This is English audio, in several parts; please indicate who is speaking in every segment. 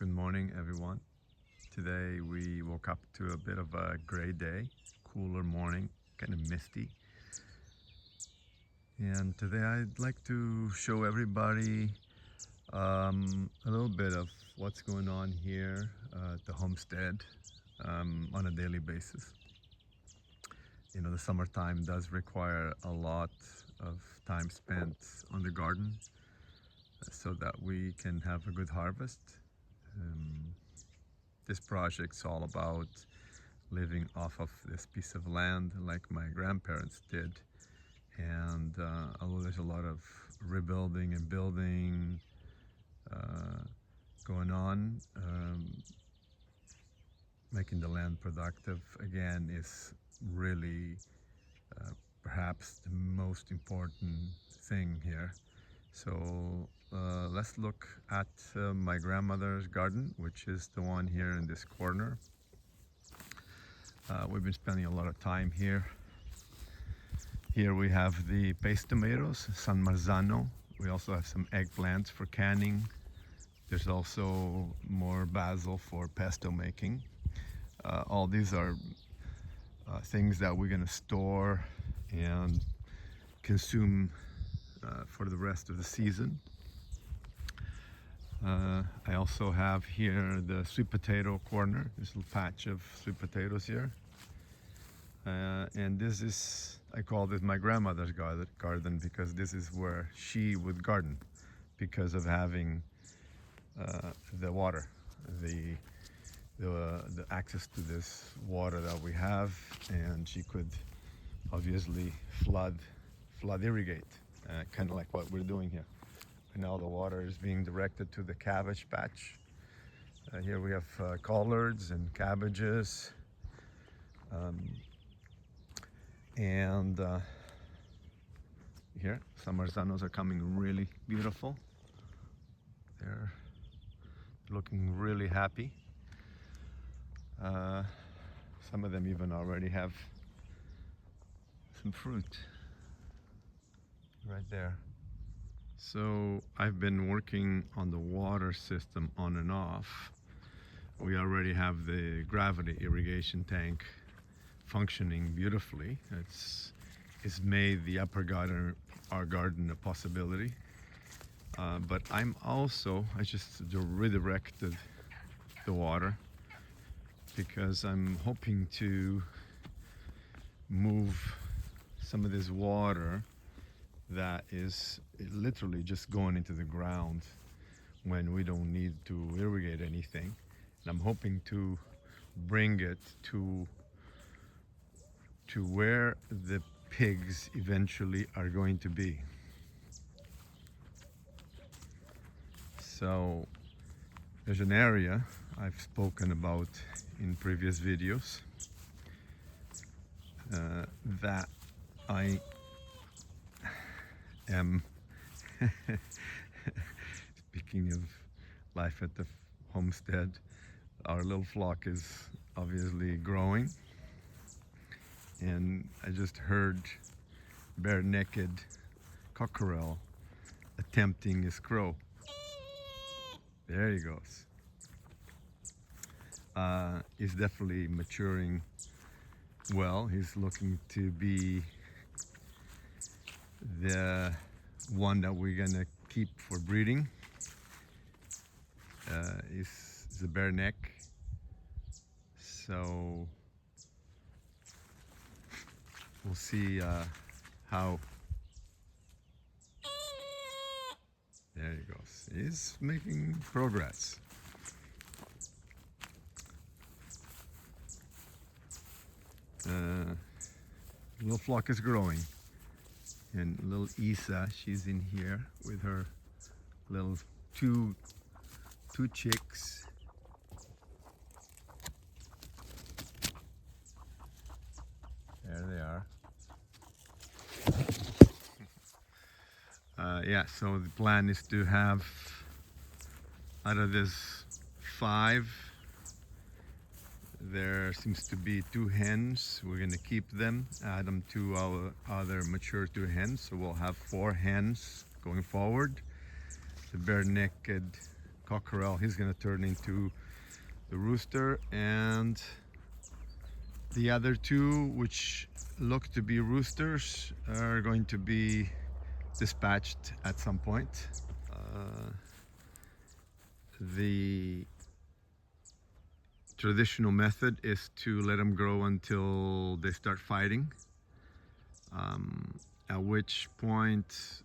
Speaker 1: Good morning, everyone. Today we woke up to a bit of a gray day, cooler morning, kind of misty. And today I'd like to show everybody a little bit of what's going on here at the homestead on a daily basis. You know, the summertime does require a lot of time spent on the garden so that we can have a good harvest. This project's all about living off of this piece of land like my grandparents did. And although there's a lot of rebuilding and building going on, making the land productive again is really perhaps the most important thing here. So let's look at my grandmother's garden, which is the one here in this corner. We've been spending a lot of time here. Here we have the paste tomatoes, San Marzano. We also have some eggplants for canning. There's also more basil for pesto making. All these are things that we're going to store and consume for the rest of the season. I also have here the sweet potato corner, this little patch of sweet potatoes here. And this is, I call this my grandmother's garden because this is where she would garden because of having the water, the access to this water that we have, and she could obviously flood irrigate, kind of like what we're doing here. And now the water is being directed to the cabbage patch. Here we have collards and cabbages. And here, some marzanos are coming really beautiful. They're looking really happy. Some of them even already have some fruit right there. So I've been working on the water system on and off. We already have the gravity irrigation tank functioning beautifully. It's made the upper garden, our garden, a possibility. But I just redirected the water because I'm hoping to move some of this water that is literally just going into the ground when we don't need to irrigate anything. And I'm hoping to bring it to where the pigs eventually are going to be. So there's an area I've spoken about in previous videos that I am speaking of life at the homestead, our little flock is obviously growing, and I just heard bare-necked cockerel attempting his crow. There he goes. He's definitely maturing well. He's looking to be the one that we're gonna keep for breeding. He's a bare neck, so we'll see how. There he goes. He's making progress. Little flock is growing, and little Isa, she's in here with her little two chicks. There they are. Yeah, so the plan is to have, out of this 5, there seems to be 2 hens. We're gonna keep them, add them to our other mature 2 hens, so we'll have 4 hens going forward. The bare-necked cockerel, he's gonna turn into the rooster, and the other two, which look to be roosters, are going to be dispatched at some point. The traditional method is to let them grow until they start fighting, at which point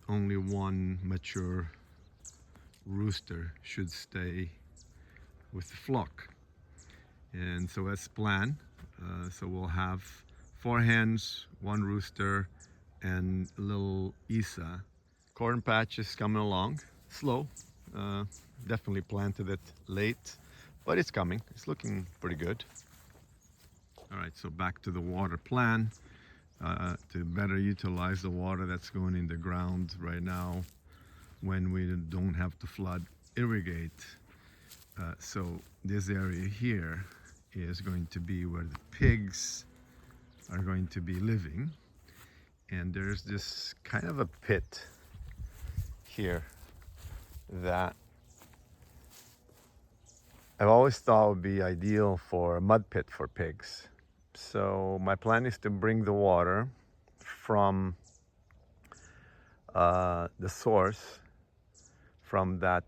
Speaker 1: only one mature rooster should stay with the flock. And so that's the plan. So we'll have 4 hens, 1 rooster, and little Isa. Corn patch is coming along, slow. Definitely planted it late, but it's coming. It's looking pretty good. All right, so back to the water plan. To better utilize the water that's going in the ground right now when we don't have to flood irrigate. So this area here is going to be where the pigs are going to be living, and there's this kind of a pit here that I've always thought would be ideal for a mud pit for pigs. So my plan is to bring the water from the source, from that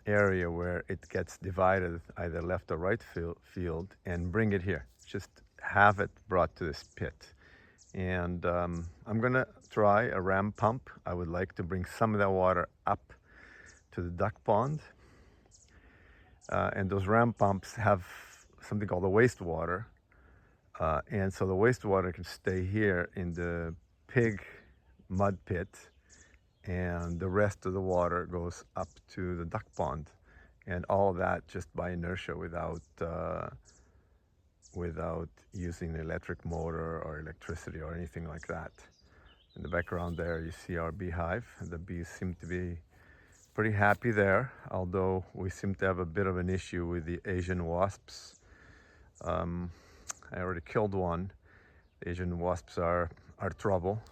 Speaker 1: area where it gets divided, either left or right field, and bring it here. Just have it brought to this pit. And I'm gonna try a ram pump. I would like to bring some of that water up to the duck pond. And those ram pumps have something called the wastewater. And so the wastewater can stay here in the pig mud pit, and the rest of the water goes up to the duck pond. And all of that just by inertia, without using an electric motor or electricity or anything like that. In the background there you see our beehive. The bees seem to be pretty happy there, although we seem to have a bit of an issue with the Asian wasps. I already killed one. Asian wasps are trouble.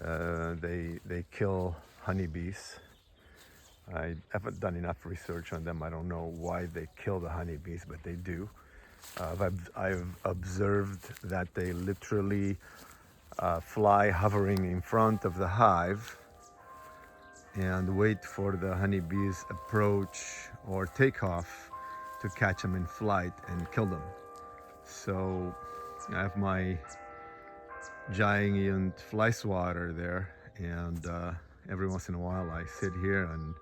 Speaker 1: They kill honeybees. I haven't done enough research on them. I don't know why they kill the honeybees, but they do. I've observed that they literally fly hovering in front of the hive and wait for the honeybees approach or take off to catch them in flight and kill them. So I have my giant fly swatter there, and every once in a while I sit here and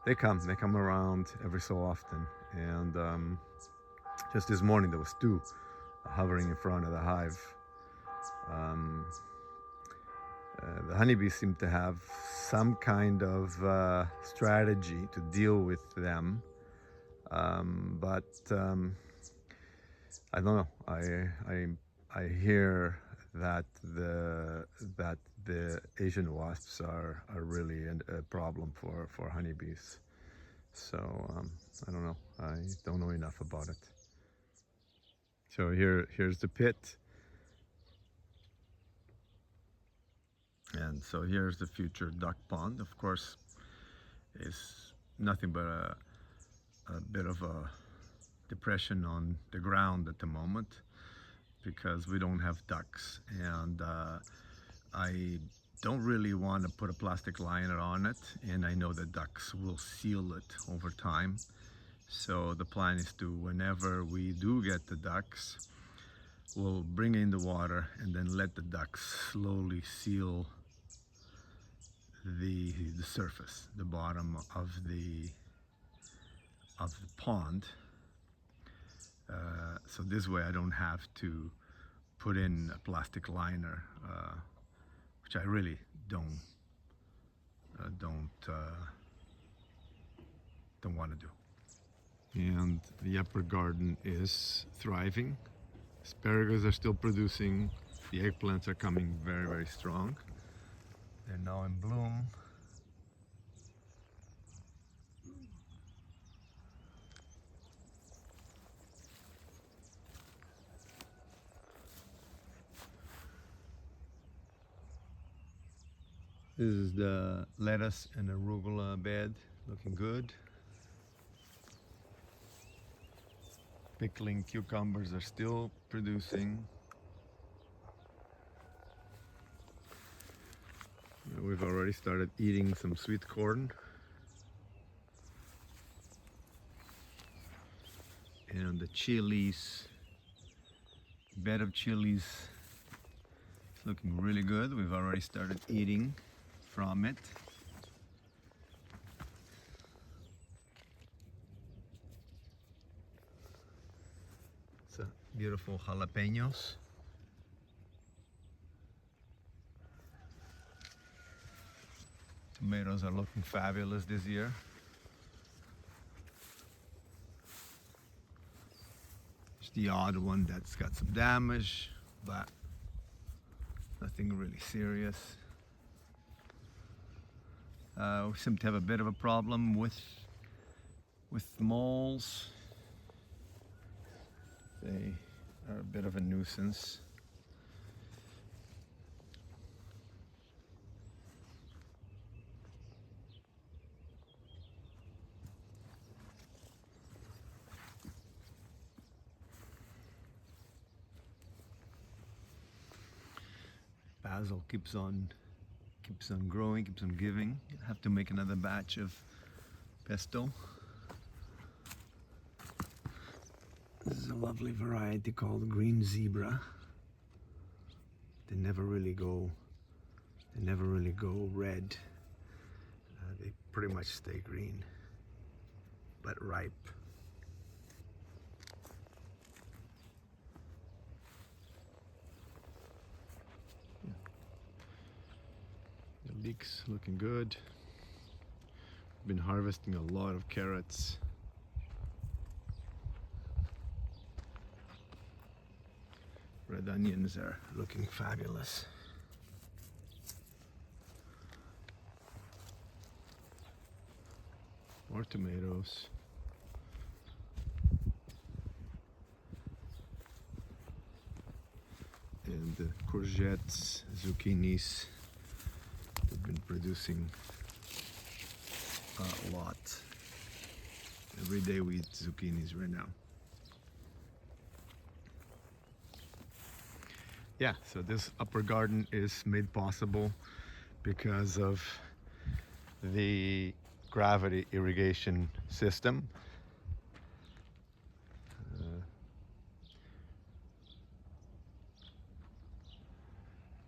Speaker 1: they come around every so often. And just this morning there was 2 hovering in front of the hive. The honeybees seem to have some kind of strategy to deal with them, but I don't know. I hear that the Asian wasps are really a problem for honeybees. So I don't know. I don't know enough about it. So here's the pit. And so here's the future duck pond. Of course, it's nothing but a bit of a depression on the ground at the moment because we don't have ducks, and I don't really want to put a plastic liner on it, and I know the ducks will seal it over time. So the plan is to, whenever we do get the ducks, we'll bring in the water and then let the ducks slowly seal the surface, the bottom of the pond. So this way I don't have to put in a plastic liner, which I really don't want to do. And the upper garden is thriving. Asparagus are still producing. The eggplants are coming very, very strong. They're now in bloom. This is the lettuce and arugula bed, looking good. Pickling cucumbers are still producing. We've already started eating some sweet corn. And the chilies, bed of chilies, is looking really good. We've already started eating from it. It's a beautiful jalapenos. Tomatoes are looking fabulous this year. It's the odd one that's got some damage, but nothing really serious. We seem to have a bit of a problem with moles. They are a bit of a nuisance. Basil keeps on growing, keeps on giving. I have to make another batch of pesto. This is a lovely variety called green zebra. They never really go red. They pretty much stay green, but ripe. The leeks looking good. Been harvesting a lot of carrots. Red onions are looking fabulous. More tomatoes. And the courgettes, zucchinis, they've been producing a lot. Every day we eat zucchinis right now. Yeah, so this upper garden is made possible because of the gravity irrigation system.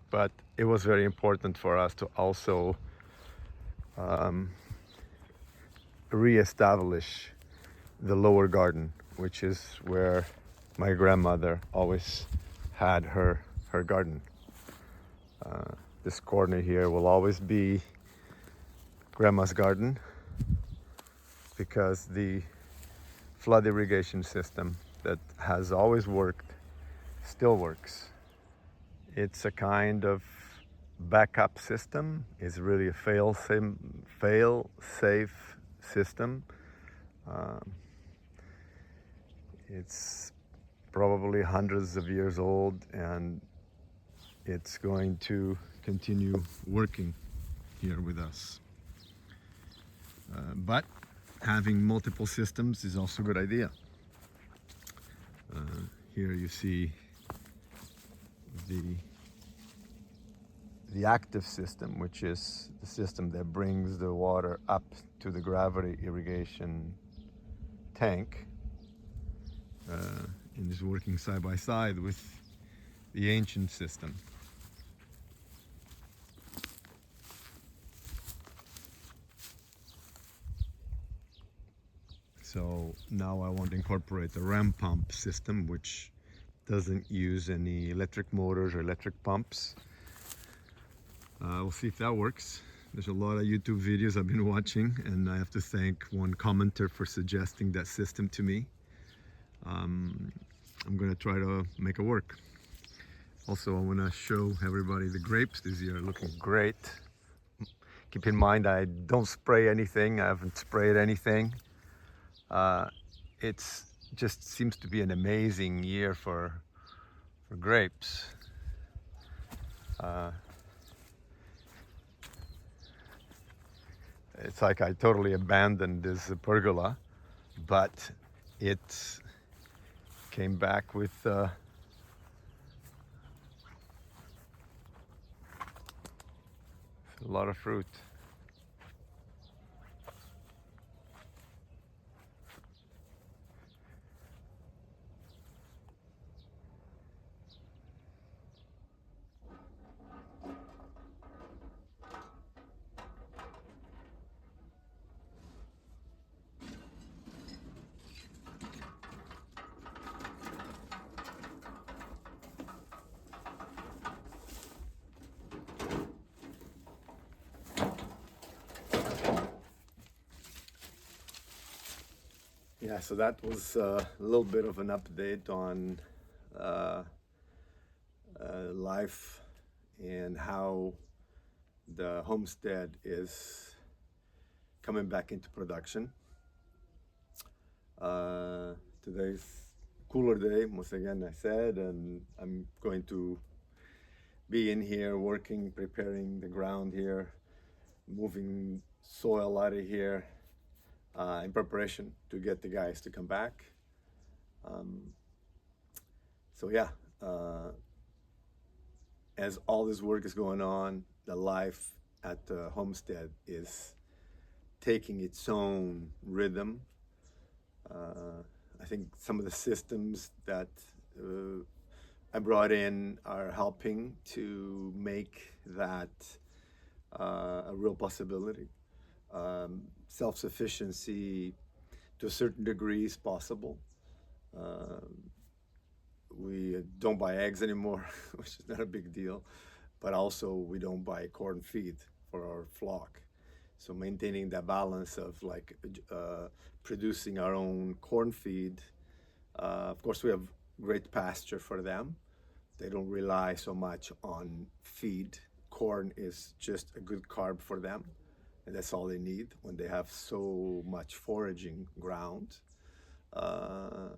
Speaker 1: But it was very important for us to also re-establish the lower garden, which is where my grandmother always had her garden. This corner here will always be Grandma's garden because the flood irrigation system that has always worked still works. It's a kind of backup system. It's really a fail-safe system. It's probably hundreds of years old, and it's going to continue working here with us. But having multiple systems is also a good idea. Here you see the active system, which is the system that brings the water up to the gravity irrigation tank, and is working side by side with the ancient system. So now I want to incorporate the ram pump system, which doesn't use any electric motors or electric pumps. We'll see if that works. There's a lot of YouTube videos I've been watching, and I have to thank one commenter for suggesting that system to me. I'm going to try to make it work. Also, I want to show everybody the grapes this year are looking great. Keep in mind, I don't spray anything. I haven't sprayed anything. It's just seems to be an amazing year for grapes. It's like I totally abandoned this pergola, but it came back with a lot of fruit. Yeah, so that was a little bit of an update on uh, life and how the homestead is coming back into production. Today's cooler day, once again, I said, and I'm going to be in here working, preparing the ground here, moving soil out of here in preparation to get the guys to come back. Um, so yeah, as all this work is going on, the life at the homestead is taking its own rhythm. I think some of the systems that I brought in are helping to make that a real possibility. Self-sufficiency to a certain degree is possible. We don't buy eggs anymore, which is not a big deal, but also we don't buy corn feed for our flock. So maintaining that balance of like producing our own corn feed. Of course, we have great pasture for them. They don't rely so much on feed. Corn is just a good carb for them, and that's all they need when they have so much foraging ground. Uh,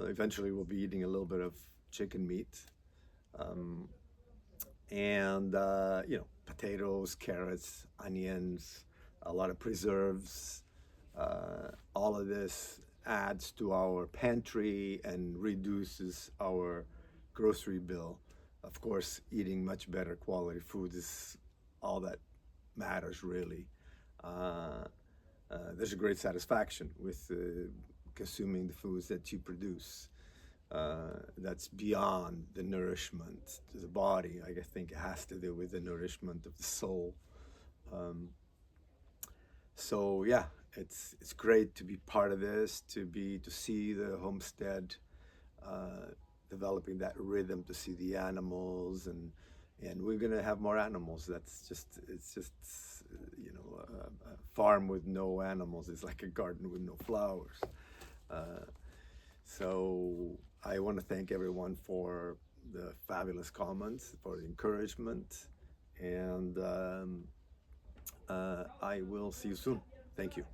Speaker 1: Eventually, we'll be eating a little bit of chicken meat, and potatoes, carrots, onions, a lot of preserves. All of this adds to our pantry and reduces our grocery bill. Of course, eating much better quality food is all that matters, really. There's a great satisfaction with consuming the foods that you produce. That's beyond the nourishment to the body. I think it has to do with the nourishment of the soul. Um, so yeah, it's great to be part of this, to see the homestead developing that rhythm, to see the animals, and we're gonna have more animals. It's just a farm with no animals is like a garden with no flowers. So I want to thank everyone for the fabulous comments, for the encouragement, and I will see you soon. Thank you.